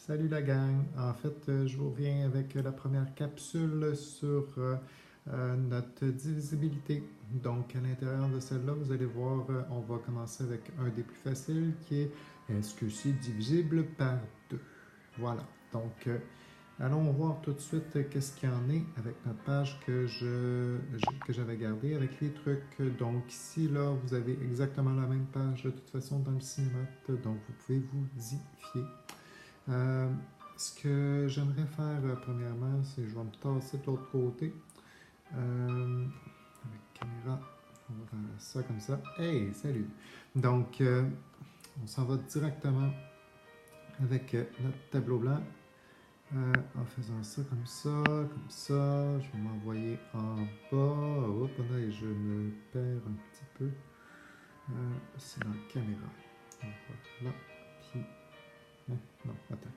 Salut la gang! En fait, je vous reviens avec la première capsule sur notre divisibilité. Donc, à l'intérieur de celle-là, vous allez voir, on va commencer avec un des plus faciles qui est est-ce que c'est divisible par 2? Voilà. Donc, allons voir tout de suite qu'est-ce qu'il y en est avec notre page que j'avais gardée avec les trucs. Donc, ici, là, vous avez exactement la même page de toute façon dans le cinémate. Donc, vous pouvez vous y fier. Ce que j'aimerais faire premièrement, c'est que je vais me tasser de l'autre côté. Avec caméra, on va faire ça comme ça. Hey, salut! Donc, on s'en va directement avec notre tableau blanc. En faisant ça comme ça, comme ça. Je vais m'envoyer en bas. Hop, là, je me perds un petit peu. C'est dans la caméra. On va là, puis... non, attends.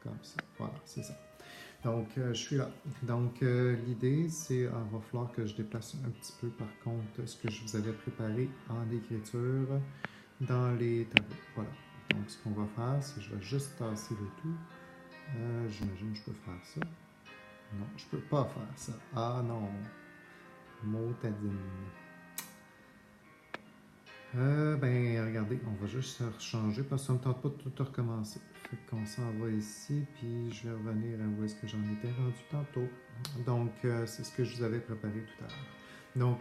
Comme ça. Voilà, c'est ça. Donc, je suis là. Donc, l'idée, c'est, va falloir que je déplace un petit peu, par contre, ce que je vous avais préparé en écriture dans les tableaux. Voilà. Donc, ce qu'on va faire, c'est que je vais juste tasser le tout. J'imagine que je peux faire ça. Non, je peux pas faire ça. Ah non. Motadine. Ben, regardez, on va juste changer parce que ça ne me tente pas de tout recommencer. Fait qu'on s'en va ici, puis je vais revenir à où est-ce que j'en étais rendu tantôt. Donc, c'est ce que je vous avais préparé tout à l'heure. Donc,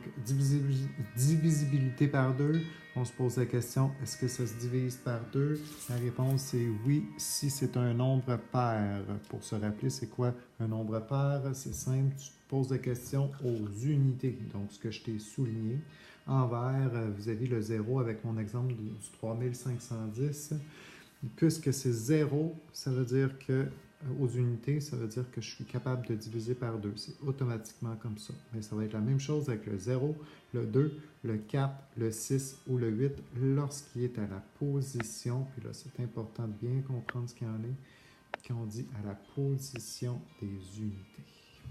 divisibilité par 2, on se pose la question, est-ce que ça se divise par 2? La réponse est oui, si c'est un nombre pair. Pour se rappeler, c'est quoi un nombre pair? C'est simple, tu te poses la question aux unités, donc ce que je t'ai souligné. En vert, vous avez le 0 avec mon exemple du 3510. Puisque c'est 0, ça veut dire que, aux unités, ça veut dire que je suis capable de diviser par 2. C'est automatiquement comme ça. Mais ça va être la même chose avec le 0, le 2, le 4, le 6 ou le 8 lorsqu'il est à la position. Puis là, c'est important de bien comprendre ce qu'il y en est quand on dit à la position des unités,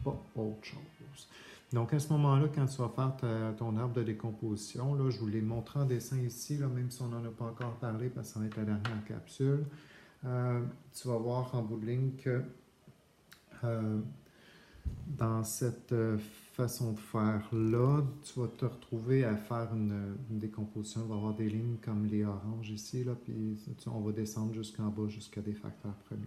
pas autre chose. Donc, à ce moment-là, quand tu vas faire ton arbre de décomposition, là, je vous l'ai montré en dessin ici, là, même si on n'en a pas encore parlé parce que ça va être la dernière capsule, tu vas voir en bout de ligne que dans cette façon de faire-là, tu vas te retrouver à faire une décomposition. Il va y avoir des lignes comme les oranges ici, là, puis on va descendre jusqu'en bas, jusqu'à des facteurs premiers.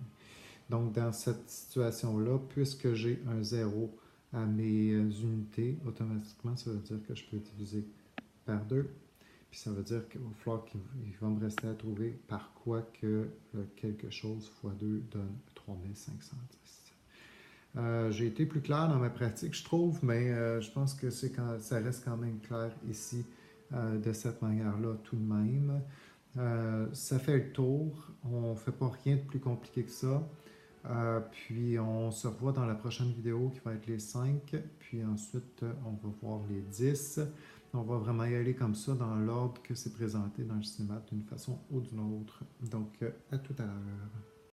Donc, dans cette situation-là, puisque j'ai un 0 à mes unités, automatiquement, ça veut dire que je peux diviser par 2. Puis ça veut dire qu'il va falloir qu'il va me rester à trouver par quoi que quelque chose fois 2 donne 3510. J'ai été plus clair dans ma pratique, je trouve, mais je pense que ça reste quand même clair ici de cette manière-là tout de même. Ça fait le tour. On ne fait pas rien de plus compliqué que ça. Puis on se revoit dans la prochaine vidéo qui va être les 5. Puis ensuite, on va voir les 10. On va vraiment y aller comme ça dans l'ordre que c'est présenté dans le cinéma d'une façon ou d'une autre. Donc, à tout à l'heure.